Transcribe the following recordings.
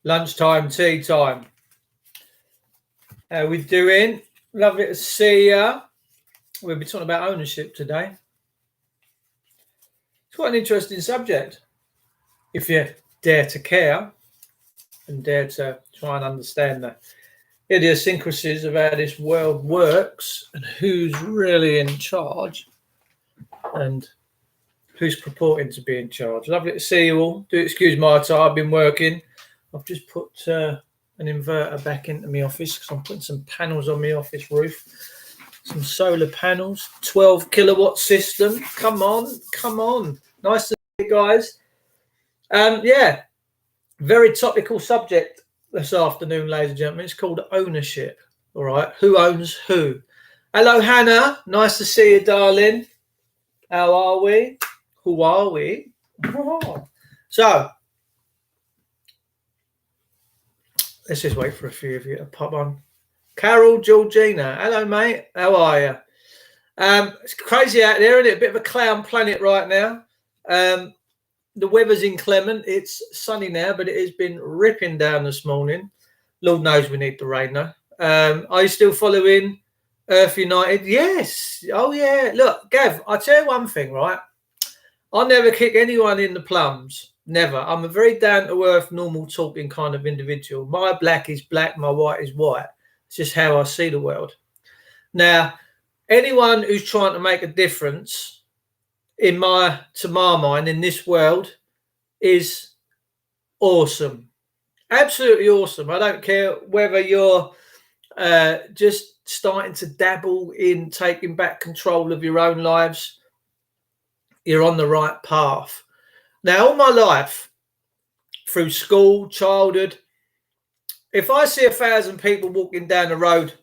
Lunchtime, tea time. How we doing? Lovely to see you. We'll be talking about ownership today. It's quite an interesting subject. If you dare to care and dare to try and understand the idiosyncrasies of how this world works and who's really in charge and who's purporting to be in charge. Lovely to see you all. Do excuse my time. I've been working. I've just put an inverter back into my office because I'm putting some panels on my office roof. Some solar panels, 12 kilowatt system. Come on. Nice to see you guys. Yeah, very topical subject this afternoon, ladies and gentlemen. It's called ownership. All right, who owns who? Hello, Hannah. Nice to see you, darling. How are we? Who are we? Oh. So, let's just wait for a few of you to pop on. Carol, Georgina. Hello, mate. How are you? It's crazy out there, isn't it? A bit of a clown planet right now. The weather's inclement. It's sunny now, but it has been ripping down this morning. Lord knows we need the rain, though. Are you still following Earth United? Yes. Oh, yeah. Look, Gav, I'll tell you one thing, right? I'll never kick anyone in the plums. Never. I'm a very down-to-earth, normal talking kind of individual. My black is black, my white is white. It's just how I see the world. Now, anyone who's trying to make a difference to my mind in this world is awesome. Absolutely awesome. I don't care whether you're just starting to dabble in taking back control of your own lives. You're on the right path. Now, all my life, through school, childhood, if I see 1,000 people walking down the road,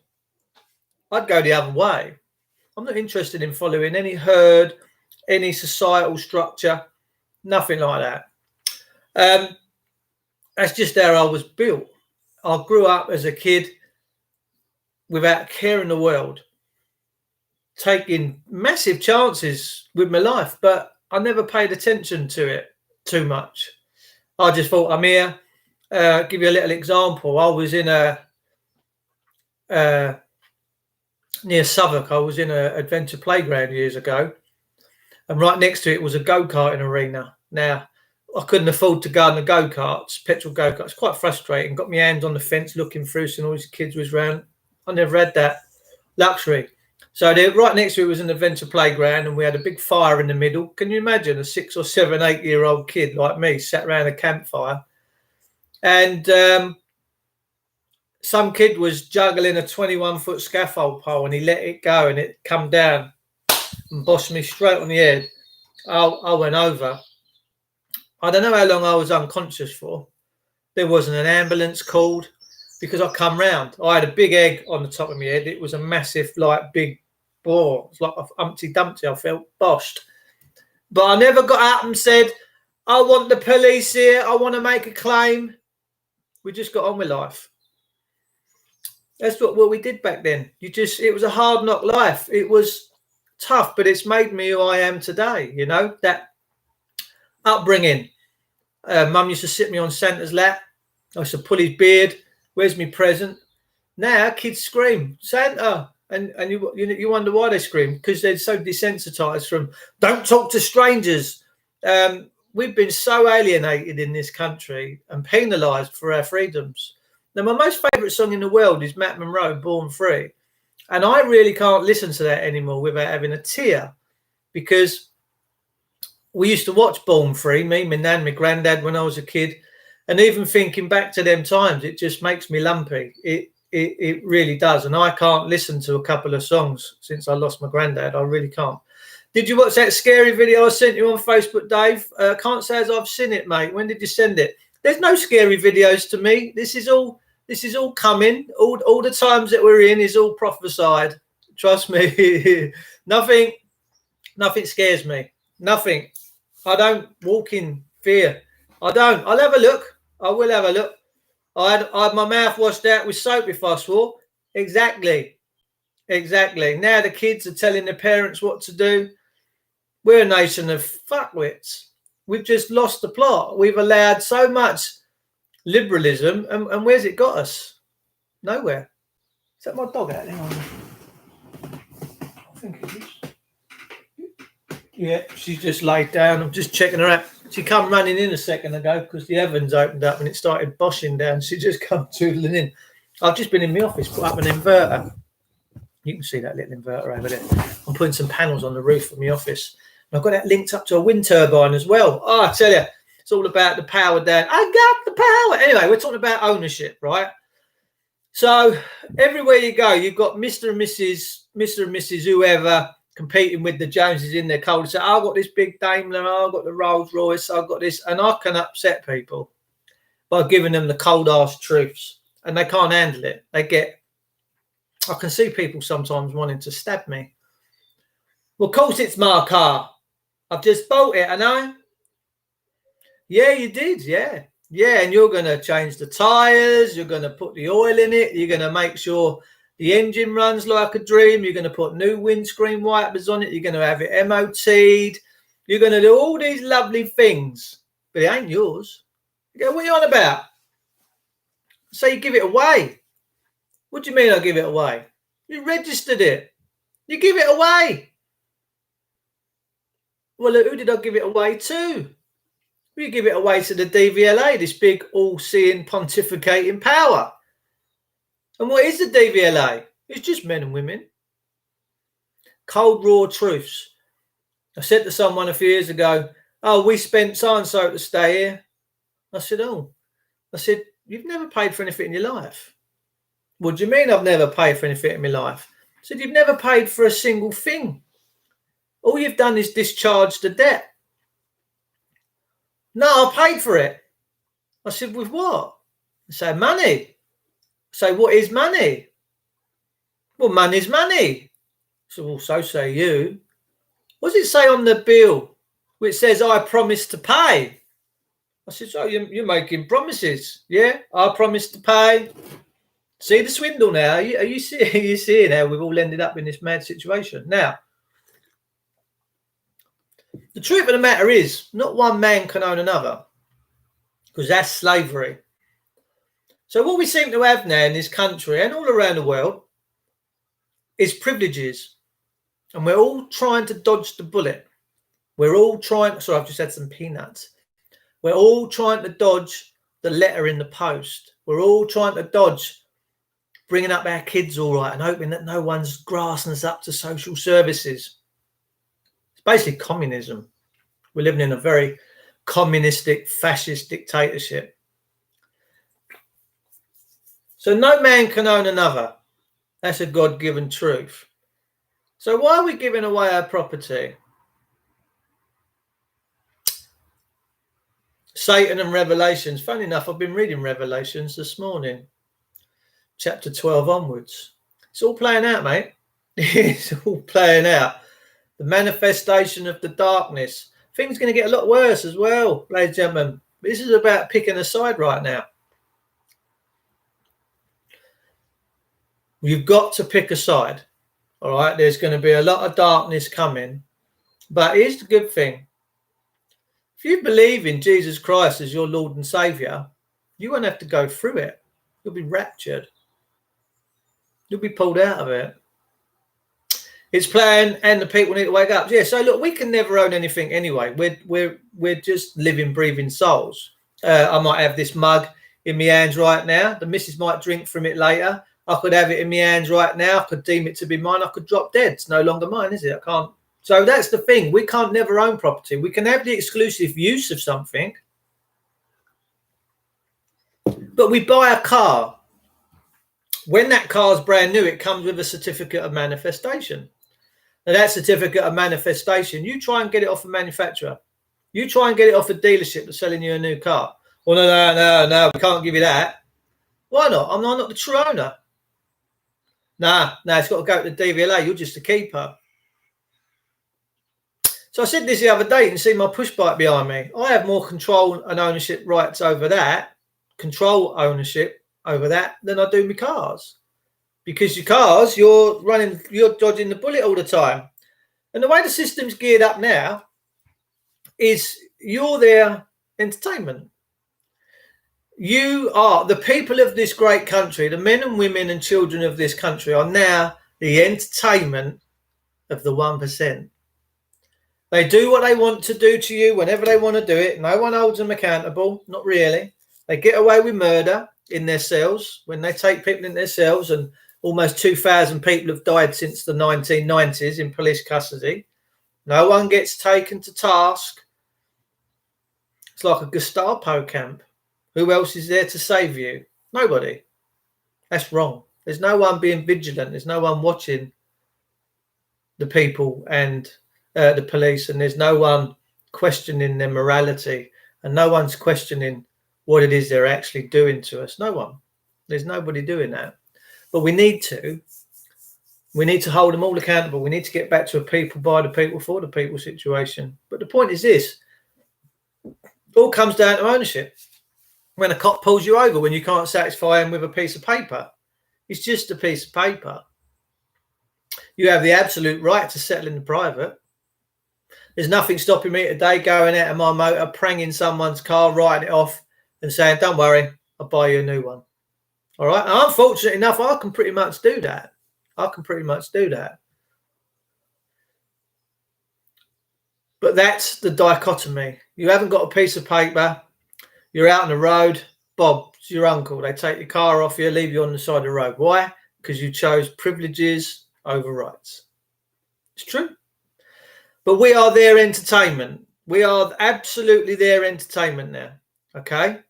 I'd go the other way. I'm not interested in following any herd, any societal structure, nothing like that. That's just how I was built. I grew up as a kid without a care in the world, taking massive chances with my life, but I never paid attention to it too much. I just thought, I'm here. Give you a little example. I was in near Southwark. I was in an adventure playground years ago, and right next to it was a go-karting arena. Now, I couldn't afford to go on the go-karts, petrol go-karts. Quite frustrating. Got my hands on the fence looking through, seeing all these kids was around. I never had that luxury. So right next to it was an adventure playground, and we had a big fire in the middle. Can you imagine a 6 or 7, 8-year-old kid like me sat around a campfire? And some kid was juggling a 21-foot scaffold pole, and he let it go, and it come down and bossed me straight on the head. I went over. I don't know how long I was unconscious for. There wasn't an ambulance called because I come round. I had a big egg on the top of my head. It was a massive, big bore. It's like a Humpty Dumpty. I felt boshed. But I never got out and said, I want the police here. I want to make a claim. We just got on with life. That's what we did back then. It was a hard knock life. It was tough, but it's made me who I am today. You know, that upbringing. Mum used to sit me on Santa's lap. I used to pull his beard. Where's my present? Now kids scream, Santa. And you wonder why they scream, because they're so desensitized from don't talk to strangers. We've been so alienated in this country and penalised for our freedoms. Now, my most favourite song in the world is Matt Monro, Born Free. And I really can't listen to that anymore without having a tear, because we used to watch Born Free, me, my nan, my granddad, when I was a kid. And even thinking back to them times, it just makes me lumpy. It really does. And I can't listen to a couple of songs since I lost my granddad. I really can't. Did you watch that scary video I sent you on Facebook, Dave? Can't say as I've seen it, mate. When did you send it? There's no scary videos to me. This is all coming. All the times that we're in is all prophesied. Trust me. Nothing scares me. Nothing. I don't walk in fear. I don't. I'll have a look. I will have a look. I had my mouth washed out with soap if I swore. Exactly. Now the kids are telling their parents what to do. We're a nation of fuckwits. We've just lost the plot. We've allowed so much liberalism, and where's it got us? Nowhere. Is that my dog out there? I think it is. Yeah, she's just laid down. I'm just checking her out. She come running in a second ago because the ovens opened up and it started boshing down. She just come tootling in. I've just been in my office, put up an inverter. You can see that little inverter over there. I'm putting some panels on the roof of my office. And I've got that linked up to a wind turbine as well. Oh, I tell you, it's all about the power, Dan. I got the power. Anyway, we're talking about ownership, right? So everywhere you go, you've got Mr. and Mrs. whoever competing with the Joneses in their car. Say, I've got this big Daimler, I've got the Rolls Royce, I've got this. And I can upset people by giving them the cold ass truths. And they can't handle it. I can see people sometimes wanting to stab me. Well, of course it's my car. I've just bought it, I know. Yeah, you did, yeah. Yeah, and you're going to change the tyres, you're going to put the oil in it, you're going to make sure the engine runs like a dream, you're going to put new windscreen wipers on it, you're going to have it MOT'd, you're going to do all these lovely things, but it ain't yours. You go, what are you on about? So you give it away. What do you mean I give it away? You registered it. You give it away. Well, who did I give it away to? You give it away to the DVLA, this big all-seeing pontificating power. And what is the DVLA? It's just men and women. Cold, raw truths. I said to someone a few years ago, oh, we spent so-and-so to stay here. I said, you've never paid for anything in your life. What do you mean I've never paid for anything in my life? I said, you've never paid for a single thing. All you've done is discharge the debt. No, I paid for it. I said, with what? I said, money. I said, what is money? Well, money's money. I said, well, so say you. What does it say on the bill which says I promise to pay? I said, so you're making promises. Yeah, I promise to pay. See the swindle now? Are you seeing how we've all ended up in this mad situation? Now, the truth of the matter is, not one man can own another, because that's slavery. So what we seem to have now in this country and all around the world is privileges. And we're all trying to dodge the bullet. We're all trying, sorry, I've just had some peanuts. We're all trying to dodge the letter in the post. We're all trying to dodge bringing up our kids all right and hoping that no one's grassing us up to social services. It's basically communism. We're living in a very communistic, fascist dictatorship. So no man can own another. That's a God-given truth. So why are we giving away our property? Satan and Revelations. Funny enough, I've been reading Revelations this morning. Chapter 12 onwards. It's all playing out, mate. It's all playing out. The manifestation of the darkness. Things are going to get a lot worse as well, ladies and gentlemen. This is about picking a side right now. You've got to pick a side. All right, there's going to be a lot of darkness coming. But here's the good thing. If you believe in Jesus Christ as your Lord and Saviour, you won't have to go through it. You'll be raptured. You'll be pulled out of it. It's playing, and the people need to wake up. Yeah, so look, we can never own anything anyway. We're just living, breathing souls. I might have this mug in my hands right now. The missus might drink from it later. I could have it in my hands right now. I could deem it to be mine. I could drop dead. It's no longer mine, is it? I can't. So that's the thing. We can't never own property. We can have the exclusive use of something. But we buy a car. When that car is brand new, it comes with a certificate of manifestation. Now, that certificate of manifestation, you try and get it off a manufacturer. You try and get it off a dealership that's selling you a new car. Well, no, we can't give you that. Why not? I'm not the true owner. Nah, it's got to go to the DVLA. You're just a keeper. So I said this the other day. You can see my push bike behind me. I have more control and ownership rights over that, than I do my cars. Because your cars, you're dodging the bullet all the time. And the way the system's geared up now is you're their entertainment. You are the people of this great country, the men and women and children of this country are now the entertainment of the 1%. They do what they want to do to you whenever they want to do it. No one holds them accountable. Not really. They get away with murder in their cells when they take people in their cells, and almost 2,000 people have died since the 1990s in police custody. No one gets taken to task. It's like a Gestapo camp. Who else is there to save you? Nobody. That's wrong. There's no one being vigilant. There's no one watching the people and the police, and there's no one questioning their morality, and no one's questioning what it is they're actually doing to us. No one. There's nobody doing that. But we need to hold them all accountable. We need to get back to a people, by the people, for the people situation. But the point is this: it all comes down to ownership. When a cop pulls you over when you can't satisfy him with a piece of paper, it's just a piece of paper. You have the absolute right to settle in the private. There's nothing stopping me today going out of my motor, pranging someone's car, writing it off and saying, don't worry, I'll buy you a new one. All right. And I'm fortunate enough, I can pretty much do that. But that's the dichotomy. You haven't got a piece of paper. You're out on the road. Bob, it's your uncle. They take your car off you, leave you on the side of the road. Why? Because you chose privileges over rights. It's true. But we are their entertainment. We are absolutely their entertainment now. Okay?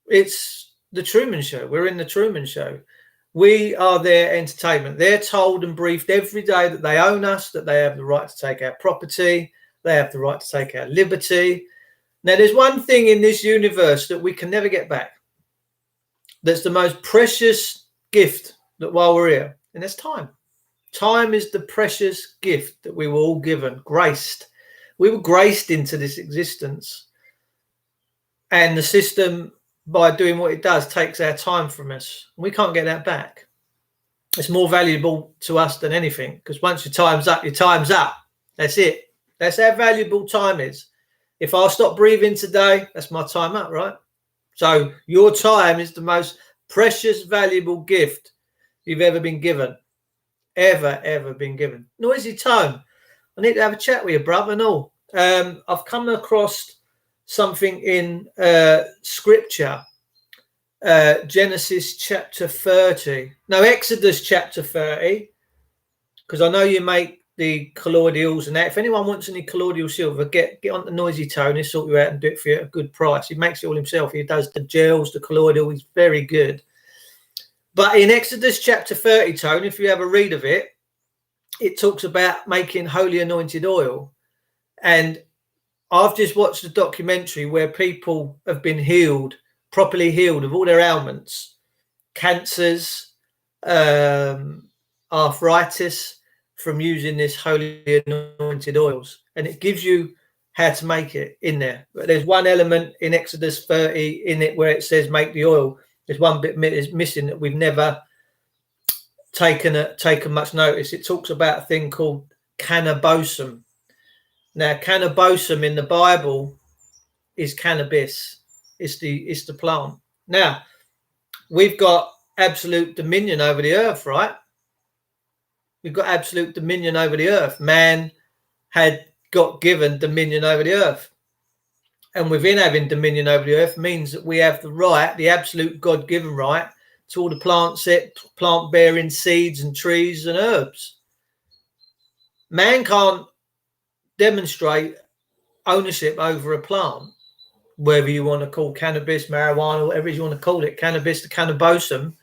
It's the Truman Show. We're in the Truman Show. We are their entertainment. They're told and briefed every day that they own us, that they have the right to take our property, they have the right to take our liberty. Now, there's one thing in this universe that we can never get back. That's the most precious gift that while we're here, and that's time. Time is the precious gift that we were all given, graced. We were graced into this existence. And the system, by doing what it does, takes our time from us. We can't get that back. It's more valuable to us than anything, because once your time's up, your time's up. That's it. That's how valuable time is. If I stop breathing today, that's my time up, right? So your time is the most precious, valuable gift you've ever been given. Ever been given. Noisy Tone, I need to have a chat with you, brother. No, I've come across something in scripture, Genesis chapter 30. No, Exodus chapter 30, because I know you make the colloidals and that. If anyone wants any colloidal silver, get on the Noisy Tone. He'll sort you out and do it for you at a good price. He makes it all himself. He does the gels, the colloidal. He's very good. But in Exodus chapter 30, Tone, if you have a read of it, it talks about making holy anointed oil. And I've just watched a documentary where people have been healed, properly healed of all their ailments, cancers, arthritis, from using this holy anointed oils. And it gives you how to make it in there. But there's one element in Exodus 30 in it where it says make the oil. There's one bit is missing that we've never taken much notice. It talks about a thing called cannabosum. Now, cannabosum in the Bible is cannabis. It's the plant. Now, we've got absolute dominion over the earth, right? We've got absolute dominion over the earth. Man had got given dominion over the earth. And within having dominion over the earth means that we have the right, the absolute God-given right, to all the plant-bearing seeds and trees and herbs. Man can't demonstrate ownership over a plant, whether you want to call cannabis, marijuana, whatever you want to call it. Cannabis, the cannabosum,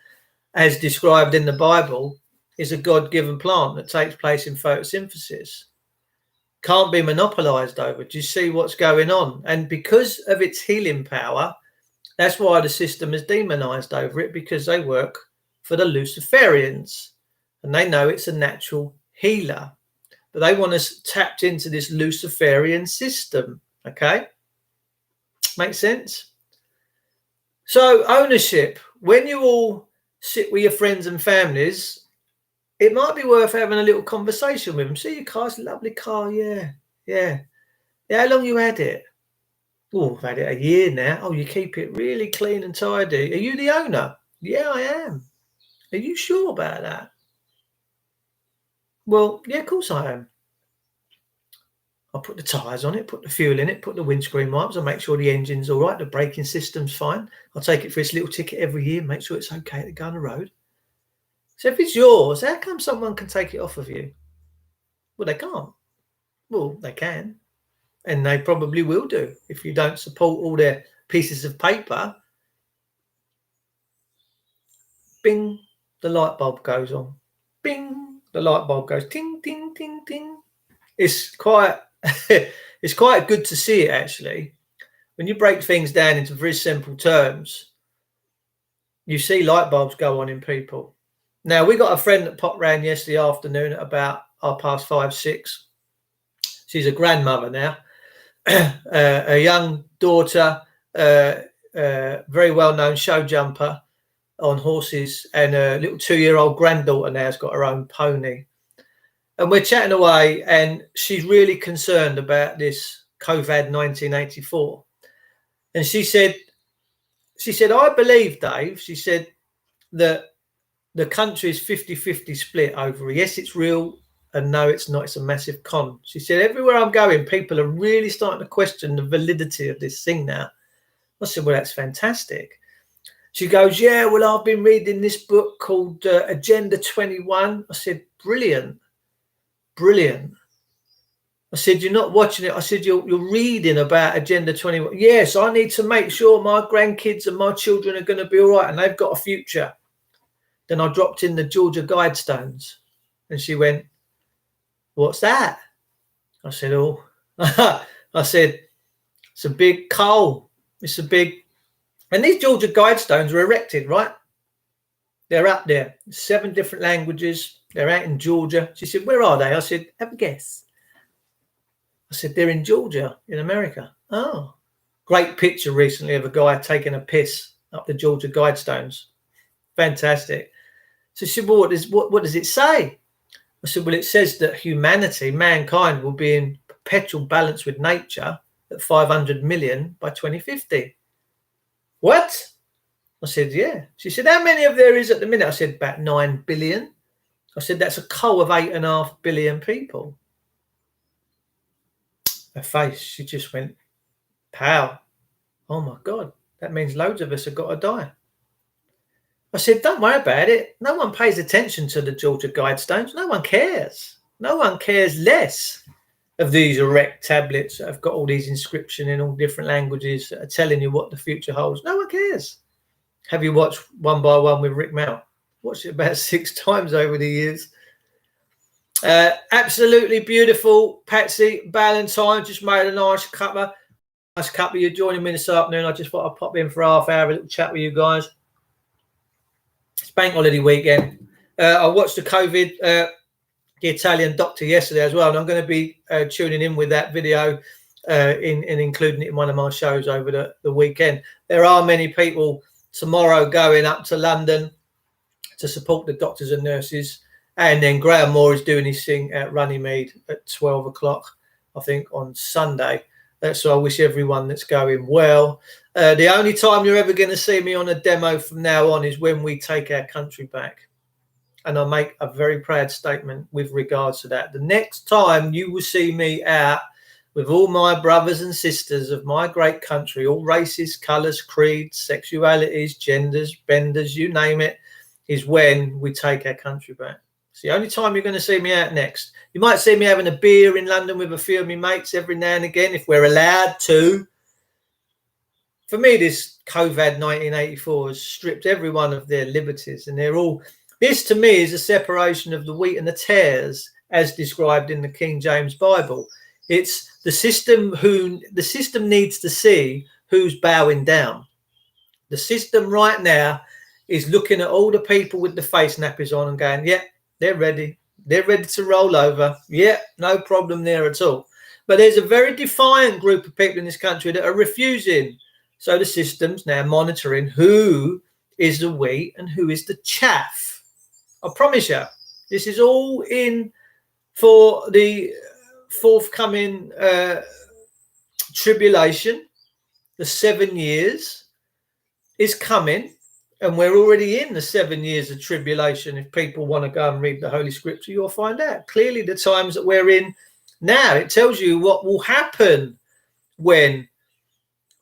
as described in the Bible, is a God-given plant that takes place in photosynthesis. Can't be monopolized over. Do you see what's going on? And because of its healing power, that's why the system is demonized over it, because they work for the Luciferians and they know it's a natural healer. But they want us tapped into this Luciferian system. Okay? Makes sense? So ownership, when you all sit with your friends and families, it might be worth having a little conversation with them. See, your car's a lovely car. Yeah. How long you had it? Oh, I've had it a year now. Oh, you keep it really clean and tidy. Are you the owner? Yeah, I am. Are you sure about that? Well, yeah, of course I am. I'll put the tyres on it, put the fuel in it, put the windscreen wipes, I'll make sure the engine's all right, the braking system's fine. I'll take it for its little ticket every year, make sure it's okay to go on the road. So if it's yours, how come someone can take it off of you? Well, they can't. Well, they can. And they probably will do if you don't support all their pieces of paper. Bing, the light bulb goes on. Bing, the light bulb goes ting, ting, ting, ting. It's quite it's quite good to see it, actually. When you break things down into very simple terms, you see light bulbs go on in people. Now, we got a friend that popped round yesterday afternoon at about 6:30. She's a grandmother now. A young daughter, very well-known show jumper on horses, and a little 2-year-old granddaughter now has got her own pony. And we're chatting away, and she's really concerned about this COVID 1984. And she said, I believe, Dave, she said, that the country is 50-50 split over, yes, it's real, and no, it's not. It's a massive con. She said, everywhere I'm going, people are really starting to question the validity of this thing now. I said, well, that's fantastic. She goes, yeah, well, I've been reading this book called Agenda 21. I said, brilliant. Brilliant. I said, you're not watching it. I said, you're reading about Agenda 21. Yes, I need to make sure my grandkids and my children are going to be all right and they've got a future. Then I dropped in the Georgia Guidestones and she went, what's that? I said, oh, I said, it's a big coal. It's a big, and these Georgia Guidestones were erected, right? They're up there, 7 different languages. They're out in Georgia. She said, where are they? I said, have a guess. I said, they're in Georgia, in America. Oh, great picture recently of a guy taking a piss up the Georgia Guidestones. Fantastic. So she said, well, what does it say? I said, well, it says that humanity, mankind, will be in perpetual balance with nature at 500 million by 2050. What? I said, yeah. She said, how many of there is at the minute? I said, about 9 billion. I said, that's a coal of 8.5 billion people. Her face, she just went, pow. Oh my God, that means loads of us have got to die. I said, don't worry about it. No one pays attention to the Georgia Guidestones. No one cares. No one cares less of these erect tablets that have got all these inscriptions in all different languages that are telling you what the future holds. No one cares. Have you watched One by One with Rick Mount? Watched it about 6 times over the years. Absolutely beautiful. Patsy Ballantyne just made a nice cuppa. You're joining me this afternoon. I just thought I'd pop in for half hour, a little chat with you guys. It's bank holiday weekend. I watched the Italian doctor yesterday as well, and I'm going to be tuning in with that video and including it in one of my shows over the weekend. There are many people tomorrow going up to London to support the doctors and nurses, and then Graham Moore is doing his thing at Runnymede at 12 o'clock, I think, on Sunday. So I wish everyone that's going well. The only time you're ever going to see me on a demo from now on is when we take our country back. And I make a very proud statement with regards to that. The next time you will see me out with all my brothers and sisters of my great country, all races, colours, creeds, sexualities, genders, benders, you name it, is when we take our country back. It's the only time you're going to see me out next. You might see me having a beer in London with a few of my mates every now and again, if we're allowed to. For me, this COVID 1984 has stripped everyone of their liberties, and they're all... This, to me, is a separation of the wheat and the tares, as described in the King James Bible. It's the system needs to see who's bowing down. The system right now is looking at all the people with the face nappies on and going, yeah, they're ready. They're ready to roll over. Yeah, no problem there at all. But there's a very defiant group of people in this country that are refusing. So the system's now monitoring who is the wheat and who is the chaff. I promise you, this is all in for the forthcoming tribulation. The 7 years is coming, and we're already in the 7 years of tribulation. If people want to go and read the Holy Scripture, you'll find out clearly the times that we're in now. It tells you what will happen when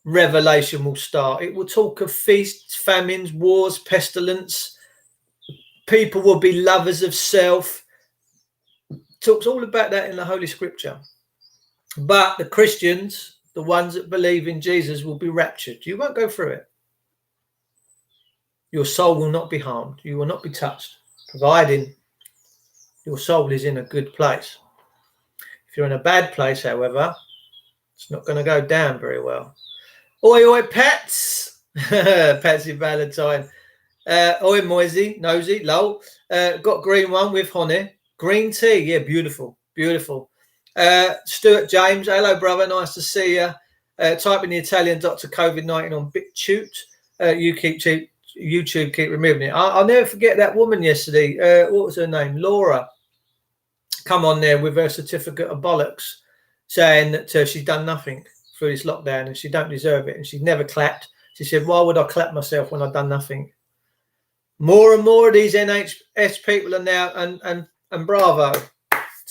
Revelation will start. It will talk of feasts, famines, wars, pestilence. People will be lovers of self. It talks all about that in the Holy Scripture. But the Christians, the ones that believe in Jesus, will be raptured. You won't go through it. Your soul will not be harmed. You will not be touched, providing your soul is in a good place. If you're in a bad place, however, it's not going to go down very well. Oi, oi, Pats. Patsy Valentine. Oi, Moisey, Nosy, lol. Got green one with honey. Green tea. Yeah, beautiful. Beautiful. Stuart James. Hello, brother. Nice to see you. Type in the Italian Dr. COVID-19 on BitChute. YouTube keep removing it. I'll never forget that woman yesterday. What was her name? Laura. Come on there with her certificate of bollocks, saying that she's done nothing through this lockdown and she don't deserve it, and she's never clapped. She said, "Why would I clap myself when I've done nothing?" More and more of these NHS people are now, and bravo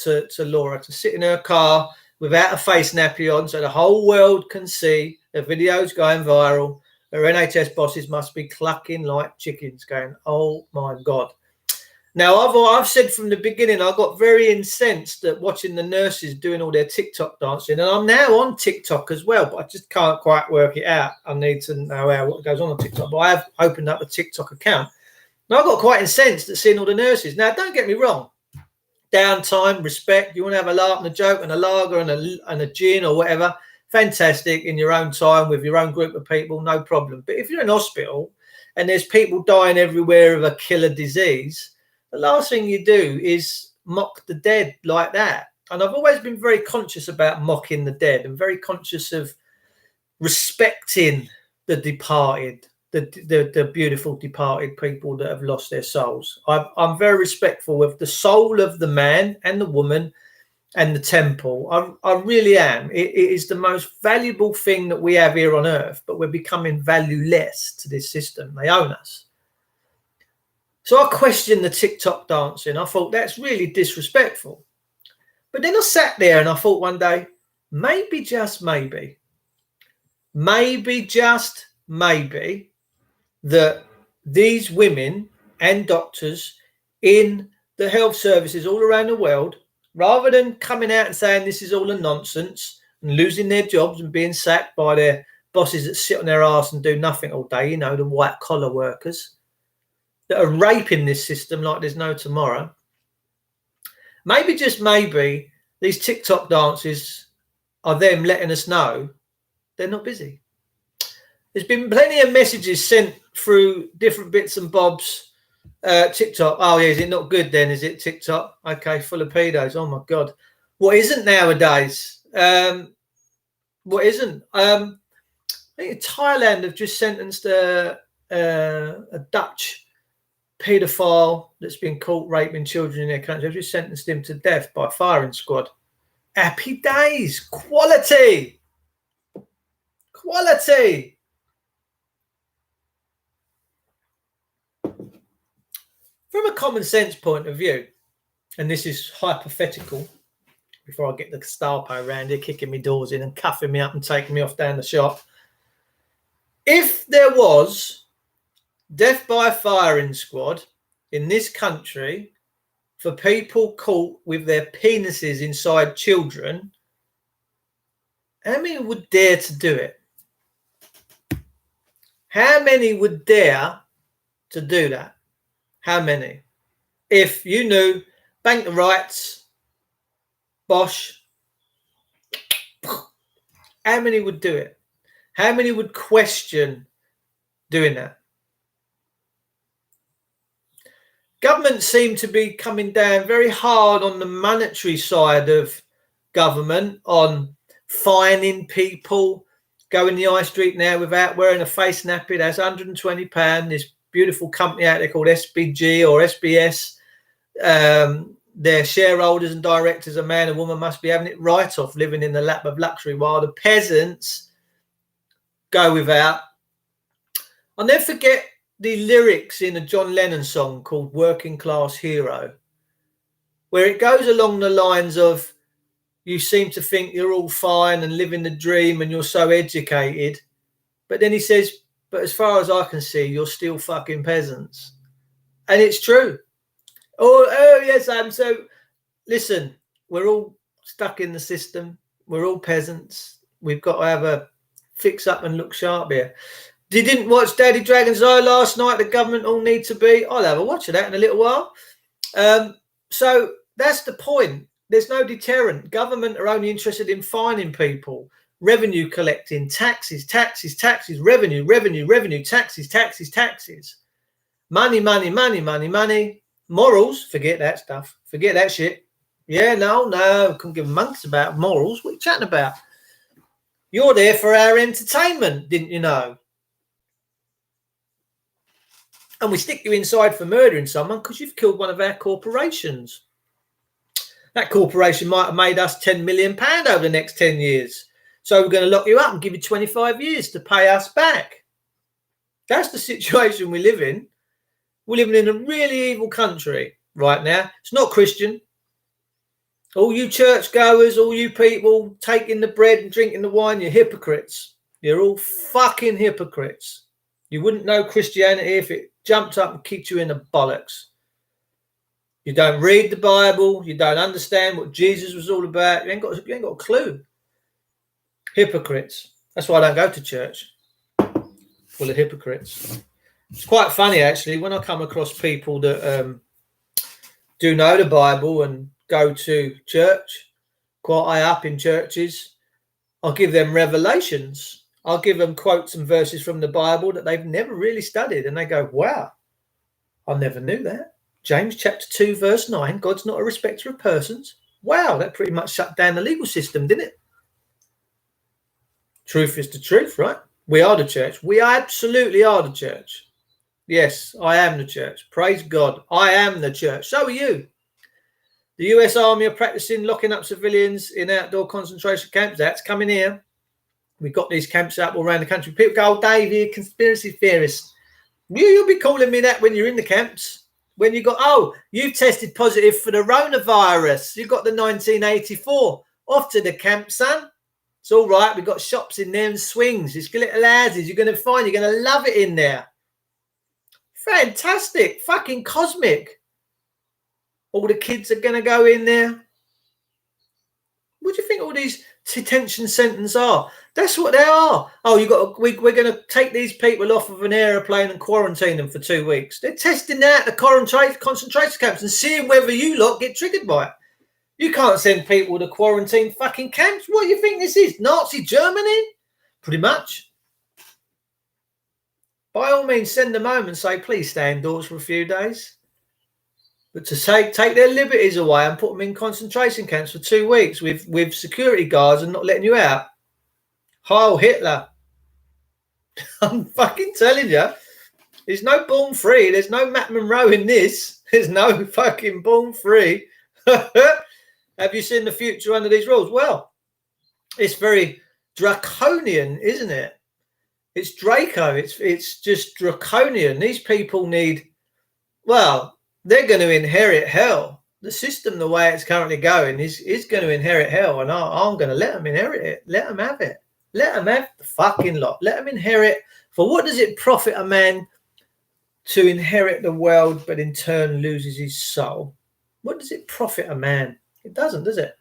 to Laura, to sit in her car without a face nappy on, so the whole world can see the videos going viral. Her NHS bosses must be clucking like chickens, going, "Oh my God." Now, I've said from the beginning, I got very incensed at watching the nurses doing all their TikTok dancing, and I'm now on TikTok as well, but I just can't quite work it out. I need to know what goes on TikTok, but I have opened up a TikTok account. And I got quite incensed at seeing all the nurses. Now, don't get me wrong. Downtime, respect. You want to have a laugh and a joke and a lager and a gin or whatever. Fantastic, in your own time with your own group of people, no problem. But if you're in hospital and there's people dying everywhere of a killer disease, the last thing you do is mock the dead like that. And I've always been very conscious about mocking the dead and very conscious of respecting the departed, the beautiful departed people that have lost their souls. I'm very respectful of the soul of the man and the woman and the temple. I really am. It is the most valuable thing that we have here on earth, but we're becoming valueless to this system. They own us. So I questioned the TikTok dancing. I thought that's really disrespectful. But then I sat there and I thought one day, maybe just maybe that these women and doctors in the health services all around the world, rather than coming out and saying this is all a nonsense and losing their jobs and being sacked by their bosses that sit on their arse and do nothing all day, the white collar workers that are raping this system like there's no tomorrow. Maybe, just maybe, these TikTok dances are them letting us know they're not busy. There's been plenty of messages sent through different bits and bobs. TikTok. Oh, yeah, is it not good then? Is it TikTok? Okay, full of pedos. Oh, my God. What isn't nowadays? What isn't? I think Thailand have just sentenced a Dutch paedophile that's been caught raping children in their country. They've just sentenced him to death by firing squad. Happy days. Quality. From a common sense point of view, and this is hypothetical, before I get the Gestapo around here kicking me doors in and cuffing me up and taking me off down the shop. If there was death by firing squad in this country for people caught with their penises inside children, how many would dare to do it? How many would dare to do that? How many? If you knew, bank the rights, Bosch, how many would do it? How many would question doing that? Government seem to be coming down very hard on the monetary side of government, on fining people. Go in the high street now without wearing a face nappy, that's £120. This beautiful company out there called SBG or SBS. Their shareholders and directors, a man and woman, must be having it right off, living in the lap of luxury, while the peasants go without. I'll never forget the lyrics in a John Lennon song called Working Class Hero, where it goes along the lines of, you seem to think you're all fine and living the dream and you're so educated. But then he says, but as far as I can see, you're still fucking peasants. And it's true. Oh yes, so listen, we're all stuck in the system. We're all peasants. We've got to have a fix up and look sharp here. You didn't watch Daddy Dragon's Eye last night? The government all need to be. I'll have a watch of that in a little while. So that's the point. There's no deterrent. Government are only interested in fining people, revenue collecting, taxes, revenue, taxes. Money. Morals, forget that stuff. Forget that shit. Yeah, no, couldn't give months about morals. What are you chatting about? You're there for our entertainment, didn't you know? And we stick you inside for murdering someone because you've killed one of our corporations. That corporation might have made us £10 million over the next 10 years. So we're going to lock you up and give you 25 years to pay us back. That's the situation we live in. We're living in a really evil country right now. It's not Christian. All you churchgoers, all you people taking the bread and drinking the wine, you're hypocrites. You're all fucking hypocrites. You wouldn't know Christianity if it jumped up and kicked you in the bollocks. You don't read the Bible. You don't understand what Jesus was all about. You ain't got a clue. Hypocrites. That's why I don't go to church. Full of hypocrites. It's quite funny, actually, when I come across people that do know the Bible and go to church, quite high up in churches. I'll give them revelations. I'll give them quotes and verses from the Bible that they've never really studied. And they go, wow, I never knew that. James chapter 2, verse 9, God's not a respecter of persons. Wow, that pretty much shut down the legal system, didn't it? Truth is the truth, right? We are the church. We absolutely are the church. Yes, I am the church. Praise God. I am the church. So are you. The US Army are practicing locking up civilians in outdoor concentration camps. That's coming here. We've got these camps up all around the country. People go, oh, Dave, you're a conspiracy theorist. You'll be calling me that when you're in the camps. When you got, oh, you've tested positive for the coronavirus. You got the 1984. Off to the camp, son. It's all right. We've got shops in there and swings. It's little houses. You're going to love it in there. Fantastic. Fucking cosmic. All the kids are going to go in there. What do you think all these detention centres are? That's what they are. Oh, we're going to take these people off of an aeroplane and quarantine them for 2 weeks. They're testing out the concentration camps and seeing whether you lot get triggered by it. You can't send people to quarantine fucking camps. What do you think this is? Nazi Germany? Pretty much. By all means, send them home and say, please stay indoors for a few days. But to take their liberties away and put them in concentration camps for 2 weeks with security guards and not letting you out. Heil Hitler. I'm fucking telling you. There's no born free. There's no Matt Monroe in this. There's no fucking born free. Have you seen the future under these rules? Well, it's very draconian, isn't it? It's Draco. It's just draconian. These people need, well, they're going to inherit hell. The system, the way it's currently going, is going to inherit hell, and I'm going to let them inherit it. Let them have it. Let them have the fucking lot. Let them inherit. For what does it profit a man to inherit the world, but in turn loses his soul? What does it profit a man? It doesn't, does it?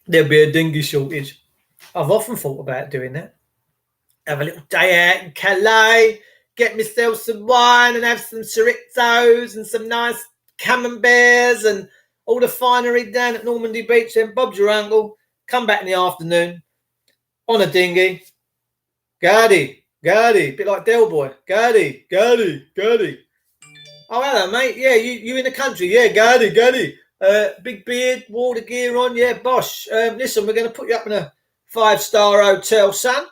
There'll be a dinghy shortage. I've often thought about doing that. Have a little day out in Calais, get myself some wine and have some chorizzos and some nice camemberts and all the finery down at Normandy Beach. Then Bob's your uncle. Come back in the afternoon on a dinghy. Gardy, bit like Del Boy. Gardy. Oh, hello, mate. Yeah, you in the country? Yeah, Gardy. Big beard, water gear on. Yeah, bosh. Listen, we're going to put you up in a 5-star hotel, son.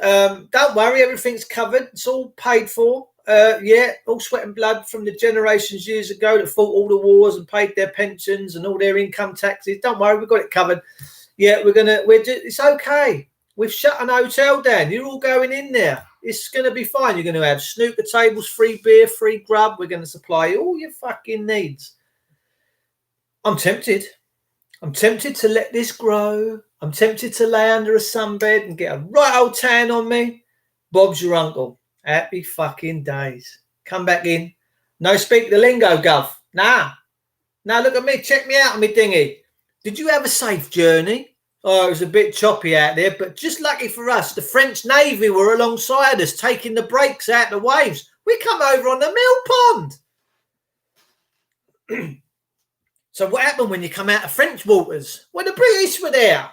Don't worry, everything's covered. It's all paid for. Yeah, all sweat and blood from the generations years ago that fought all the wars and paid their pensions and all their income taxes. Don't worry, we've got it covered. Yeah, it's okay. We've shut an hotel down. You're all going in there. It's going to be fine. You're going to have snooker tables, free beer, free grub. We're going to supply you all your fucking needs. I'm tempted. I'm tempted to let this grow. I'm tempted to lay under a sunbed and get a right old tan on me. Bob's your uncle. Happy fucking days. Come back in. No speak the lingo, Gov. Nah. Now look at me. Check me out on me dinghy. Did you have a safe journey? Oh, it was a bit choppy out there, but just lucky for us, the French Navy were alongside us, taking the breaks out the waves. We come over on the mill pond. So what happened when you come out of French waters? Well, the British were there.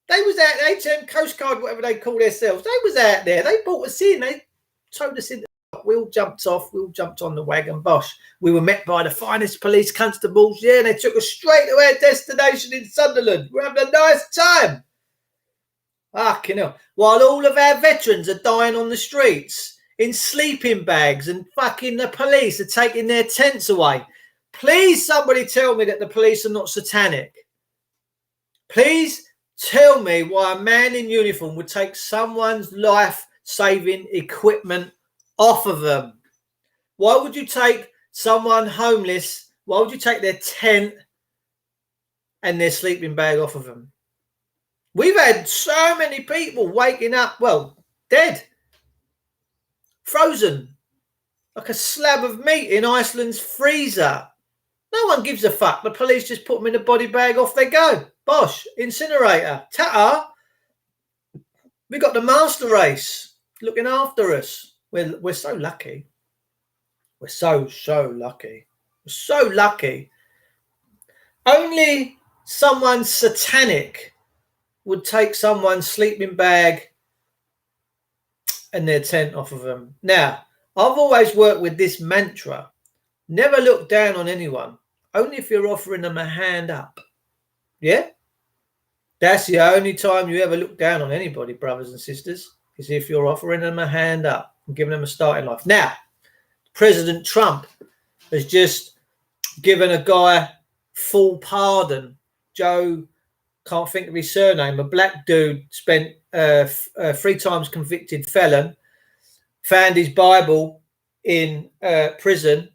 They was out there, HM Coast Guard, whatever they call themselves. They was out there. They brought us in. They towed us in. We all jumped off. We all jumped on the wagon. Bosh. We were met by the finest police constables. Yeah, and they took us straight to our destination in Sunderland. We're having a nice time. Fucking hell. While all of our veterans are dying on the streets in sleeping bags and fucking the police are taking their tents away. Please, somebody tell me that the police are not satanic. Please tell me why a man in uniform would take someone's life-saving equipment off of them. Why would you take someone homeless? Why would you take their tent and their sleeping bag off of them? We've had so many people waking up, well, dead, frozen, like a slab of meat in Iceland's freezer. No one gives a fuck. The police just put them in a body bag, off they go. Bosh, incinerator, ta-ta. We got the master race looking after us. We're so lucky. We're so lucky. We're so lucky. Only someone satanic would take someone's sleeping bag and their tent off of them. Now, I've always worked with this mantra. Never look down on anyone, only if you're offering them a hand up. Yeah? That's the only time you ever look down on anybody, brothers and sisters, is if you're offering them a hand up and giving them a start in life. Now, President Trump has just given a guy full pardon. Joe, can't think of his surname, a black dude, spent 3 times convicted felon, found his Bible in prison.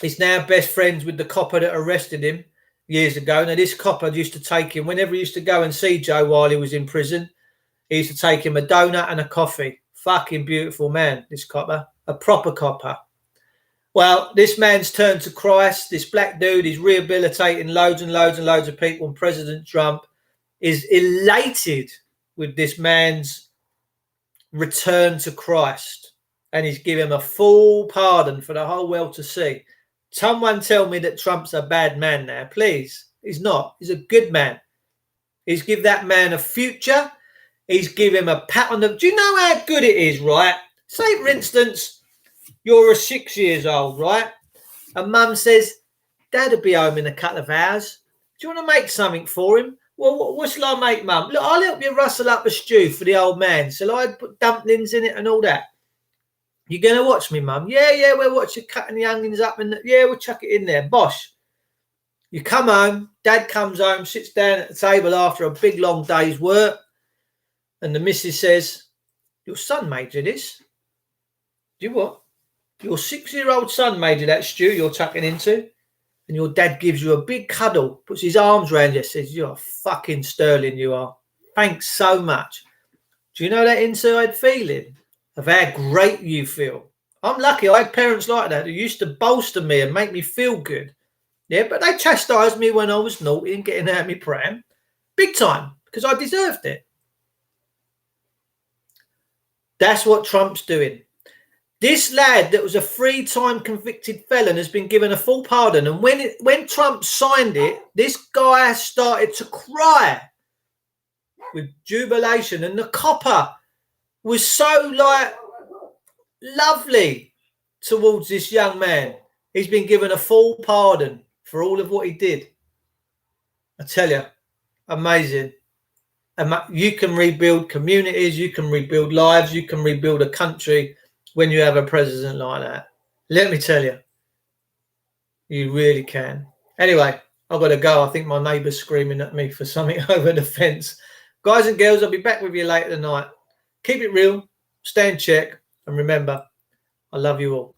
He's now best friends with the copper that arrested him years ago. Now, this copper used to take him, whenever he used to go and see Joe while he was in prison, he used to take him a donut and a coffee. Fucking beautiful man, this copper. A proper copper. Well, this man's turned to Christ. This black dude is rehabilitating loads and loads and loads of people. And President Trump is elated with this man's return to Christ. And he's given him a full pardon for the whole world to see. Someone tell me that Trump's a bad man now, please. He's not. He's a good man. He's give that man a future. He's give him a pat on the... Do you know how good it is, right? Say, for instance, you're a 6 years old, right? And mum says, Dad will be home in a couple of hours. Do you want to make something for him? Well, what shall I make, mum? Look, I'll help you rustle up a stew for the old man. Shall I put dumplings in it and all that? You're going to watch me, mum? Yeah, we'll watch you cutting the onions up. And yeah, we'll chuck it in there. Bosh. You come home. Dad comes home, sits down at the table after a big, long day's work. And the missus says, your son made you this. Do you what? Your 6-year-old son made you that stew you're tucking into. And your dad gives you a big cuddle, puts his arms around you, says, you're fucking sterling, you are. Thanks so much. Do you know that inside feeling of how great you feel? I'm lucky I had parents like that who used to bolster me and make me feel good. Yeah, but they chastised me when I was naughty and getting out of my pram. Big time, because I deserved it. That's what Trump's doing. This lad that was a 3-time convicted felon has been given a full pardon. And when Trump signed it, this guy started to cry with jubilation. And the copper was so lovely towards this young man. He's been given a full pardon for all of what he did. I tell you, amazing. You can rebuild communities, you can rebuild lives, you can rebuild a country when you have a president like that. Let me tell you, you really can. Anyway, I've got to go. I think my neighbour's screaming at me for something over the fence. Guys and girls, I'll be back with you later tonight. Keep it real, stay in check, and remember, I love you all.